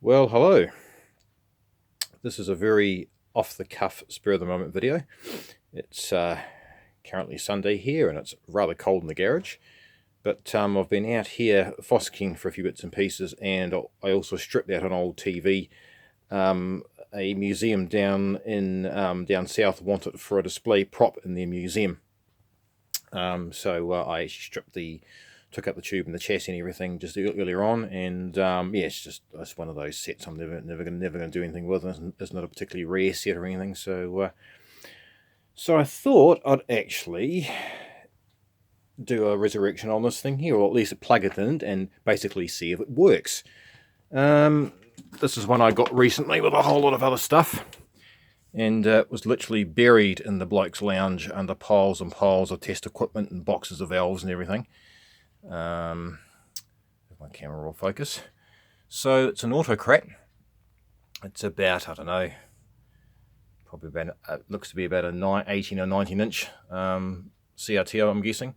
Well, hello. This is a very off-the-cuff, spur-of-the-moment video. It's currently Sunday here, and it's rather cold in the garage. But I've been out here fossicking for a few bits and pieces, and I also stripped out an old TV. A museum down south wanted it for a display prop in their museum. So I actually took up the tube and the chassis and everything just earlier on, and yeah, it's one of those sets I'm never gonna do anything with. It's not a particularly rare set or anything, so I thought I'd actually do a resurrection on this thing here, or at least plug it in and basically see if it works. This is one I got recently with a whole lot of other stuff, and it was literally buried in the bloke's lounge under piles and piles of test equipment and boxes of valves and everything. If my camera will focus. So it's an Autocrat. It's about, I don't know, probably about, looks to be about a 18 or 19 inch CRT, I'm guessing,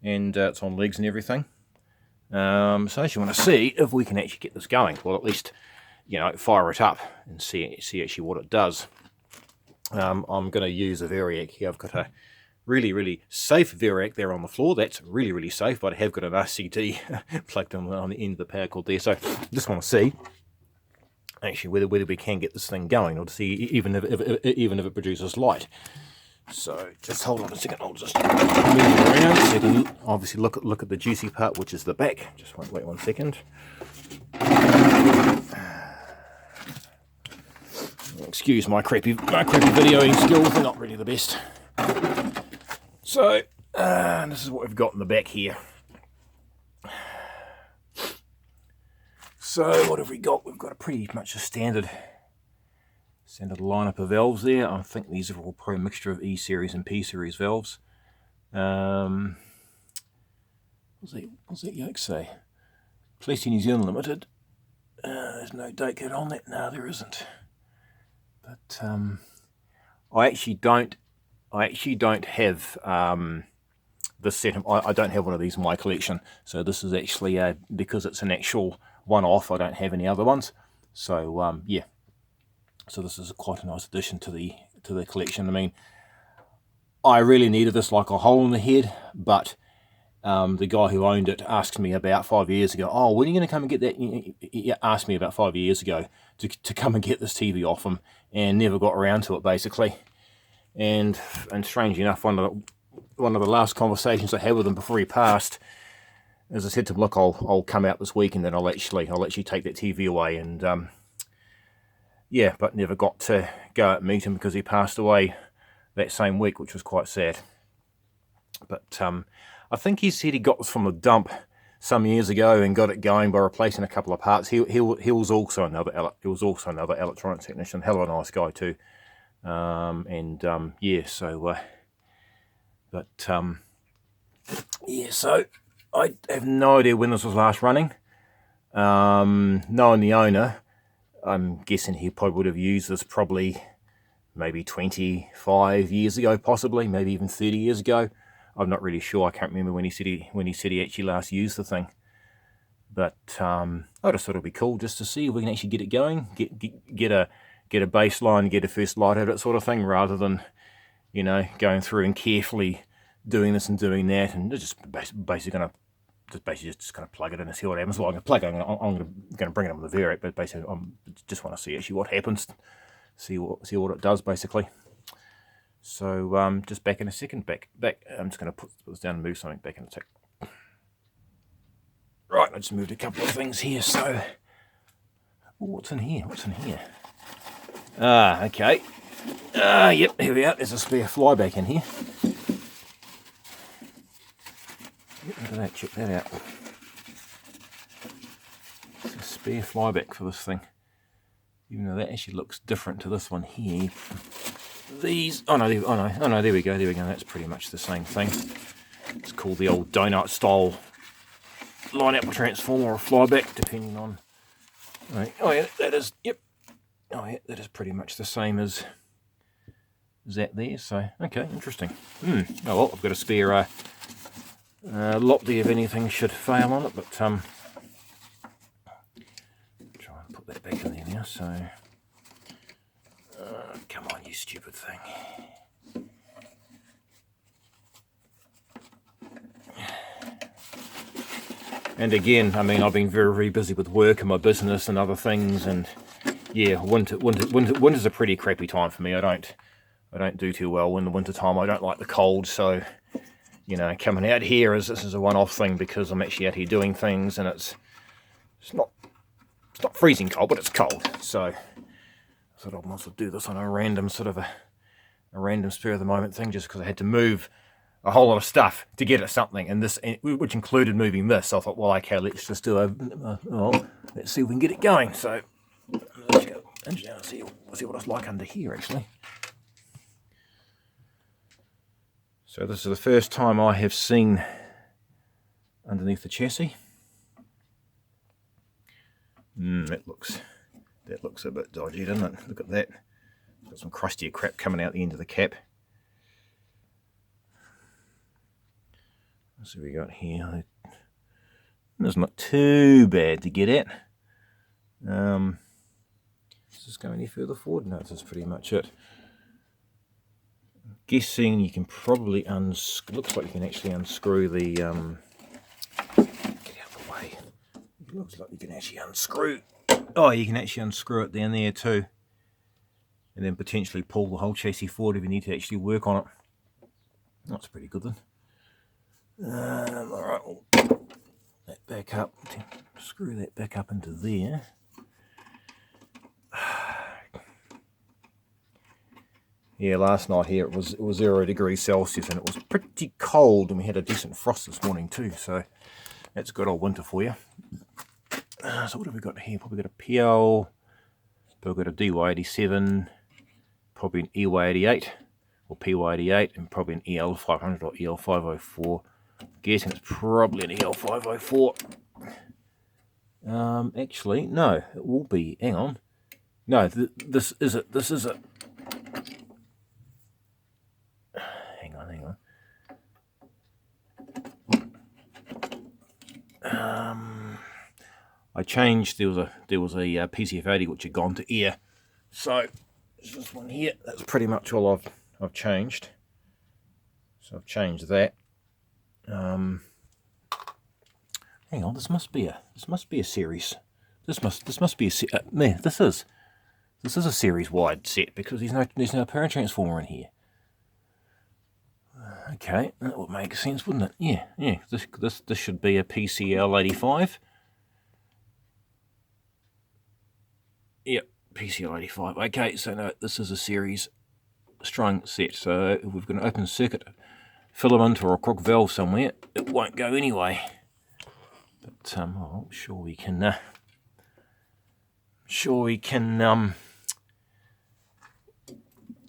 and it's on legs and everything. So I actually want to see if we can actually get this going, well, at least, you know, fire it up and see actually what it does. I'm going to use a Variac here. I've got a really safe Variac there on the floor. That's really safe, but I have got an RCD plugged on the end of the power cord there. So just want to see actually whether we can get this thing going, or to see even if it produces light. So just hold on a second. I'll just move it around so you can obviously look at the juicy part, which is the back. Just wait 1 second. Excuse my crappy videoing skills. They're not really the best. So, this is what we've got in the back here. So, what have we got? We've got pretty much a standard lineup of valves there. I think these are all probably a mixture of E series and P series valves. What's that yoke say? Police New Zealand Limited. There's no date code on that. No, there isn't. But I actually don't have this set. I don't have one of these in my collection, so this is actually because it's an actual one-off. I don't have any other ones, so yeah. So this is quite a nice addition to the collection. I mean, I really needed this like a hole in the head, but the guy who owned it asked me about 5 years ago, oh, when are you going to come and get that? He asked me about 5 years ago to come and get this TV off him, and never got around to it, basically. And strangely enough, one of the last conversations I had with him before he passed, as I said to him, look, I'll come out this week and then I'll actually take that TV away. And yeah, but never got to go out and meet him because he passed away that same week, which was quite sad. But I think he said he got this from the dump some years ago and got it going by replacing a couple of parts. He was also another electronics technician, hell of a nice guy too. Yeah, so but yeah, so I have no idea when this was last running. Knowing the owner, I'm guessing he probably would have used this probably maybe 25 years ago, possibly, maybe even 30 years ago. I'm not really sure. I can't remember when he said he actually last used the thing. But I just thought it'd be cool just to see if we can actually get it going, get a baseline, get a first light at it, sort of thing, rather than, you know, going through and carefully doing this and doing that, and just basically gonna plug it in and see what happens. Well, I'm gonna plug it. I'm gonna bring it up with the Variac, but basically I just want to see actually what happens, see what it does, basically. So just back in a second. Back. I'm just going to put this down and move something back in a tick. Right, I just moved a couple of things here. So, what's in here? Okay. Yep, here we are. There's a spare flyback in here. Look at that. Check that out. It's a spare flyback for this thing. Even though that actually looks different to this one here. These, oh no, there we go, that's pretty much the same thing. It's called the old donut style line-up transformer or flyback, depending on, right. Oh yeah, that is, yep, oh yeah, that is pretty much the same as that there, so, okay, interesting. Oh well, I've got a spare lot there if anything should fail on it, but try and put that back in there now, so... come on, you stupid thing. And again, I mean, I've been very, very busy with work and my business and other things, and yeah, winter's a pretty crappy time for me. I don't do too well in the winter time. I don't like the cold, so you know, coming out here this is a one-off thing because I'm actually out here doing things, and it's not freezing cold, but it's cold. So I thought I might do this on a random sort of a random spur of the moment thing, just because I had to move a whole lot of stuff to get at something, and this, which included moving this. So I thought, well, okay, let's just do let's see if we can get it going. So let's go and see what it's like under here, actually. So this is the first time I have seen underneath the chassis. That looks a bit dodgy, doesn't it? Look at that. Got some crustier crap coming out the end of the cap. Let's see what we got here. It's not too bad to get at. Does this go any further forward? No, this is pretty much it. I'm guessing you can probably looks like you can actually unscrew the get out of the way. It looks like you can actually unscrew. Oh, you can actually unscrew it down there too, and then potentially pull the whole chassis forward if you need to actually work on it. That's pretty good then. Alright, we'll put that back up, screw that back up into there. Yeah, last night here it was 0 degrees Celsius and it was pretty cold, and we had a decent frost this morning too, so that's good old winter for you. So what have we got here? Probably got a PL, probably got a DY87, probably an EY88 or PY88, and probably an EL500 or EL504. Guessing it's probably an EL504. Actually, no, it will be. Hang on. No, this is it. This is it. Hang on. I changed. There was a PCF80 which had gone to air, so there's this one here. That's pretty much all I've changed. So I've changed that. Hang on, this must be a series. This must be a this is a series wide set, because there's no power transformer in here. Okay, that would make sense, wouldn't it? Yeah. This should be a PCL85. Yep, PCL85. Okay, so no, this is a series strung set. So if we've got an open circuit filament or a crook valve somewhere, it won't go anyway. But I'm sure we can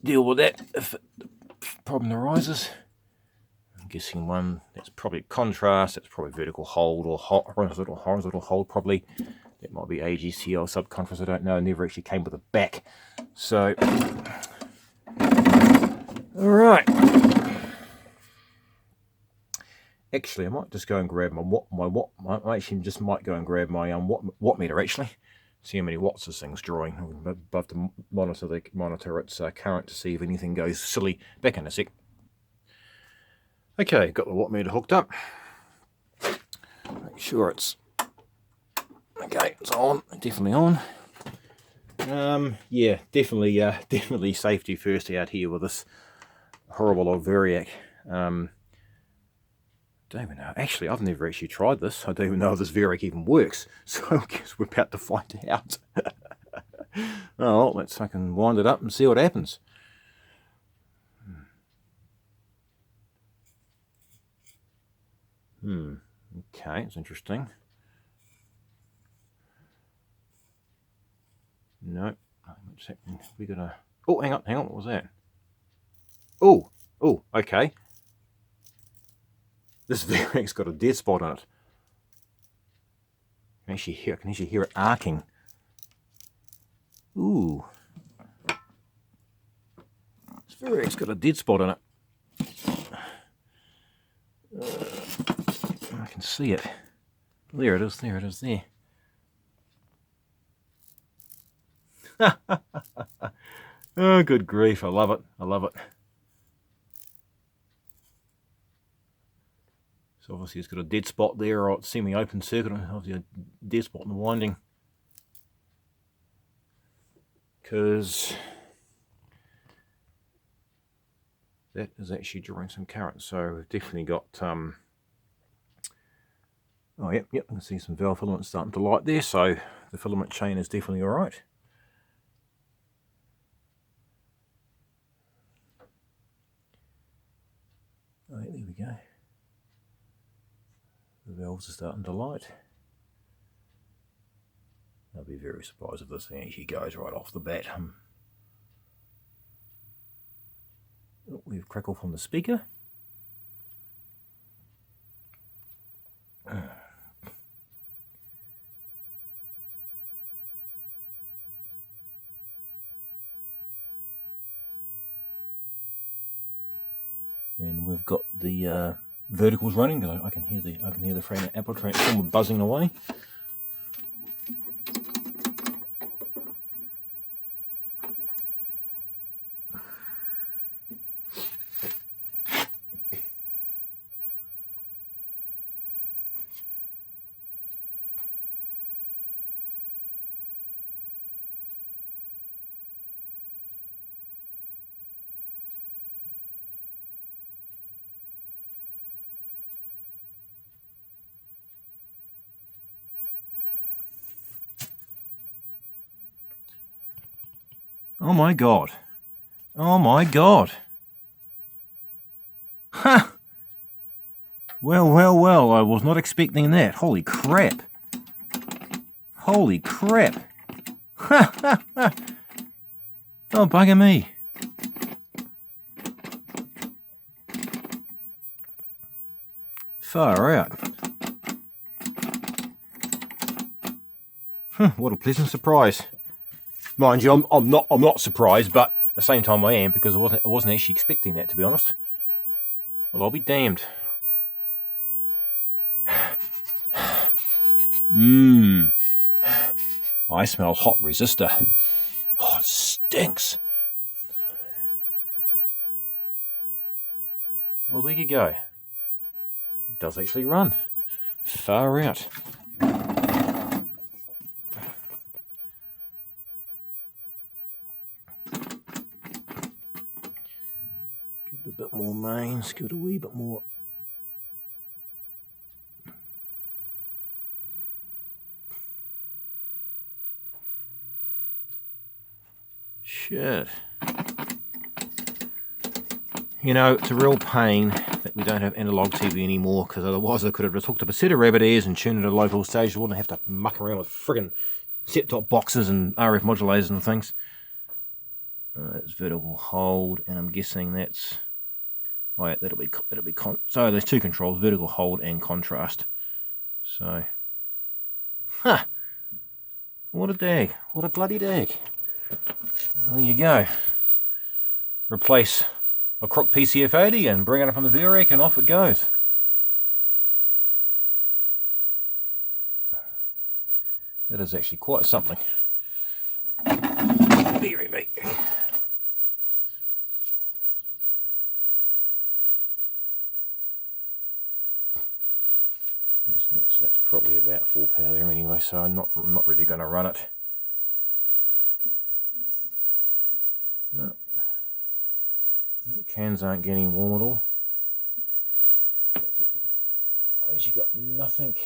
deal with that if the problem arises. I'm guessing one that's probably contrast, that's probably vertical hold or horizontal hold probably. That might be AGCL subcontrast, I don't know. It never actually came with a back. So, alright. Actually, I might just go and grab my watt meter actually. See how many watts this thing's drawing. Above to monitor its current to see if anything goes silly. Back in a sec. Okay, got the watt meter hooked up. Make sure it's okay. It's on. Definitely on. Yeah, definitely safety first out here with this horrible old Variac. Don't even know. Actually, I've never actually tried this. I don't even know if this Variac even works. So I guess we're about to find out. Oh, let's fucking wind it up and see what happens. Okay, it's interesting. No. We got a... Oh, hang on. What was that? Oh, okay. This Variac's got a dead spot on it. I can actually hear it arcing. Ooh. This Variac's got a dead spot on it. I can see it. There it is there. Oh, good grief. I love it. I love it. So obviously it's got a dead spot there, or semi-open circuit, obviously a dead spot in the winding. Because that is actually drawing some current. So we've definitely got, oh yep, I can see some valve filaments starting to light there. So the filament chain is definitely all right. Oh, there we go. The valves are starting to light. I'll be very surprised if this thing actually goes right off the bat. We've crackle from the speaker. And we've got the verticals running. I can hear the frame apple transformer buzzing away. Oh my god. Oh my god. Ha! Well, well, well, I was not expecting that. Holy crap. Holy crap. Ha ha ha. Oh, bugger me. Far out. What a pleasant surprise. Mind you, I'm not surprised, but at the same time I am, because I wasn't actually expecting that, to be honest. Well, I'll be damned. I smell hot resistor. Oh, it stinks. Well, there you go. It does actually run. Far out. Give it a bit more mains, give it a wee bit more. Shit. You know, it's a real pain that we don't have analog TV anymore, because otherwise I could have hooked up a set of rabbit ears and tuned it at a local stage. I wouldn't have to muck around with friggin' set-top boxes and RF modulators and things. That's vertical hold, and I'm guessing that's... Oh yeah, that'll be so there's two controls, vertical hold and contrast. So... Huh! What a dag. What a bloody dag. There you go. Replace a crook PCF80 and bring it up on the VRAC, and off it goes. That is actually quite something. Dearie me. That's probably about full power there anyway, so I'm not really going to run it. No. The cans aren't getting warm at all. I've actually got nothing.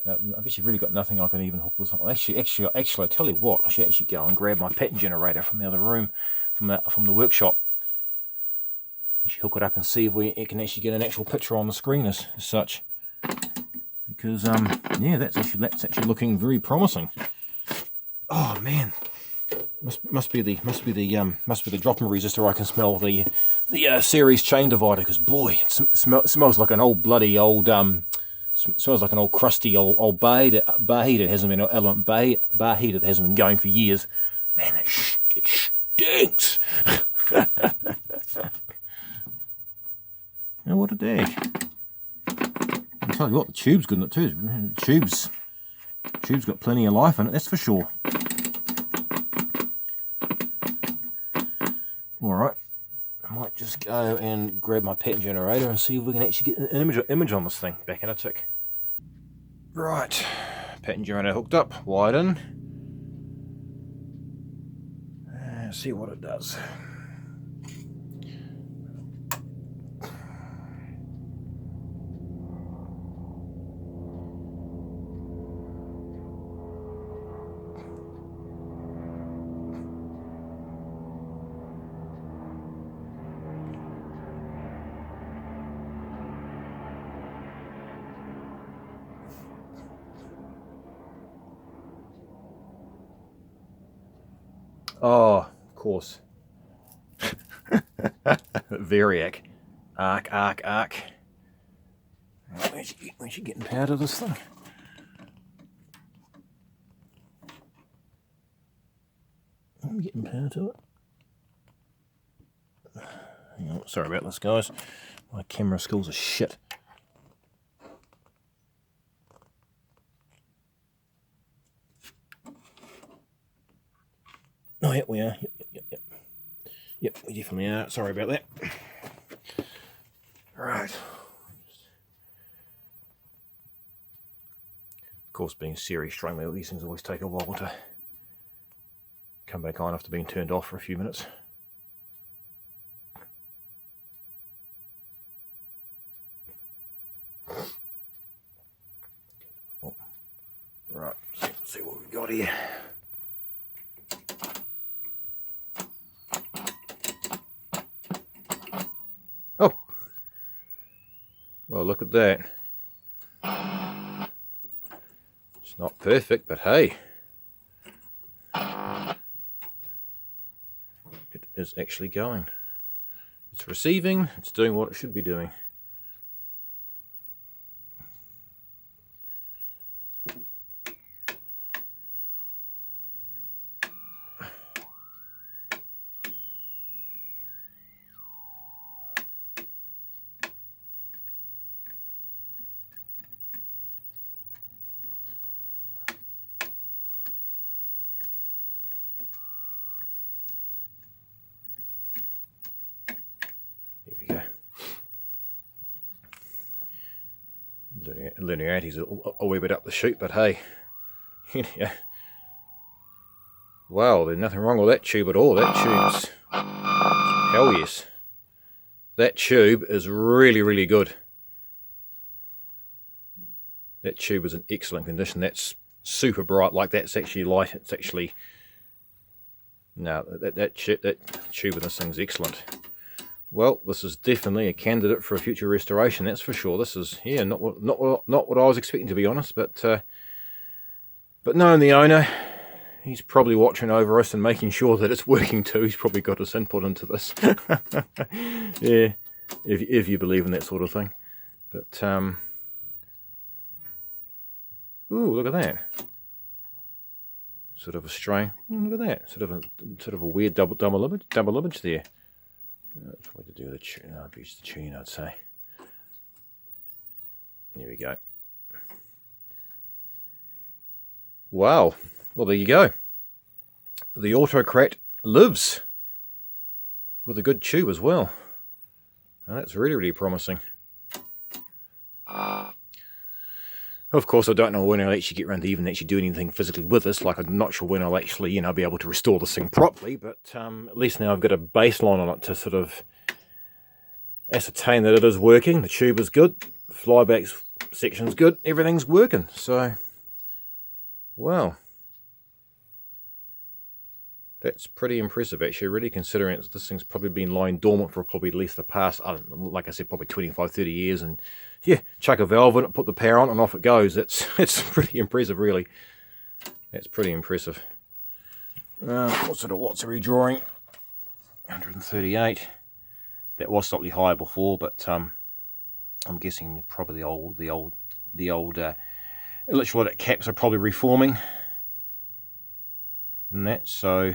I've actually really got nothing I can even hook this on. Actually, I tell you what, I should actually go and grab my pattern generator from the other room, from the workshop. I should hook it up and see if it can actually get an actual picture on the screen as such. Because yeah, that's actually looking very promising. Oh man. Must be the dropping resistor. I can smell the series chain divider, because boy, it smells like an old bloody old smells like an old crusty old bar heater that hasn't been element bar heater that hasn't been going for years. Man, it stinks. Oh, what a dag. I'll tell you what, the tube's good in it too. The tube's Tube's got plenty of life in it, that's for sure. Alright, I might just go and grab my pattern generator and see if we can actually get an image on this thing. Back in a tick. Right, pattern generator hooked up, wired in. See what it does. Oh, of course. Variac. Arc. Where's she getting power to this thing? I'm getting power to it. Hang on, sorry about this, guys. My camera skills are shit. Oh, yep, we are. Yep, we definitely are. Sorry about that. Right. Of course, being series strung wheel, these things always take a while to come back on after being turned off for a few minutes. Right, let's see what we've got here. Oh, well, look at that. It's not perfect, but hey, it is actually going. It's receiving, it's doing what it should be doing. Linearity's a wee bit up the chute, but hey, yeah. Wow, there's nothing wrong with that tube at all. That tube's, hell yes. That tube is really, really good. That tube is in excellent condition. That's super bright. Like, that's actually light. It's actually, no, that tube in this thing's excellent. Well, this is definitely a candidate for a future restoration, that's for sure. This is, yeah, not what I was expecting, to be honest, but knowing the owner, he's probably watching over us and making sure that it's working too. He's probably got his input into this. Yeah, if you believe in that sort of thing. But, ooh, look at that. Sort of a strain. Look at that. Sort of a weird double image there. That's what to do with the tune. I've used the tune, I'd say. There we go. Wow. Well, there you go. The Autocrat lives with a good tube as well. Now, that's really, really promising. Of course, I don't know when I'll actually get around to even actually do anything physically with this. Like, I'm not sure when I'll actually, be able to restore this thing properly. But at least now I've got a baseline on it to sort of ascertain that it is working. The tube is good. Flyback section's good. Everything's working. So, well, that's pretty impressive, actually, really, considering this thing's probably been lying dormant for probably at least the past, like I said, probably 25, 30 years. And yeah, chuck a valve in it, put the power on, and off it goes. It's pretty impressive, really. That's pretty impressive. What sort of watts are we drawing? 138. That was slightly higher before, but I'm guessing probably the old electrolytic caps are probably reforming. And that, so,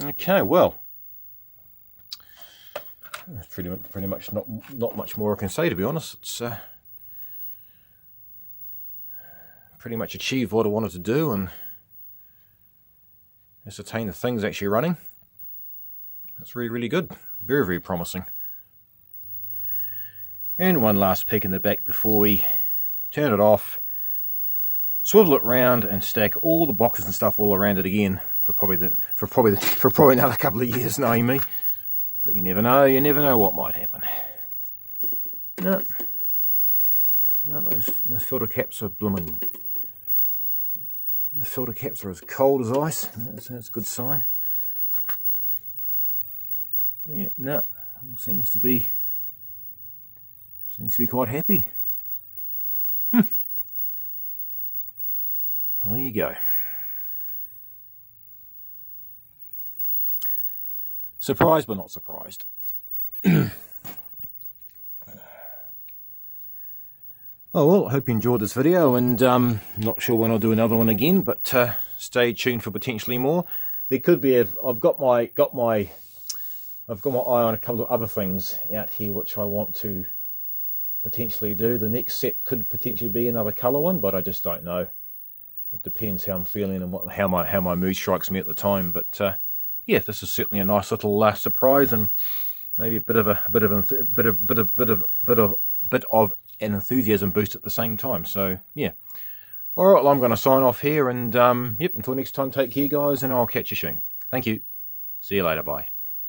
okay, well, that's pretty much not much more I can say, to be honest. It's pretty much achieved what I wanted to do and ascertain the thing's actually running. That's really, really good. Very, very promising. And one last peek in the back before we turn it off, swivel it round and stack all the boxes and stuff all around it again for probably another couple of years, knowing me. But you never know what might happen. No, those filter caps are blooming. The filter caps are as cold as ice. That's a good sign. Yeah, no, all seems to be quite happy. Well, there you go. Surprised but not surprised. Oh well, I hope you enjoyed this video, and not sure when I'll do another one again, but stay tuned for potentially more. There could be I've got my eye on a couple of other things out here which I want to potentially do. The next set could potentially be another colour one, but I just don't know. It depends how I'm feeling and how my mood strikes me at the time. But yeah, this is certainly a nice little surprise, and maybe a bit of an enthusiasm boost at the same time. So yeah. All right, well, I'm going to sign off here, and yep, until next time, take care, guys, and I'll catch you soon. Thank you. See you later. Bye.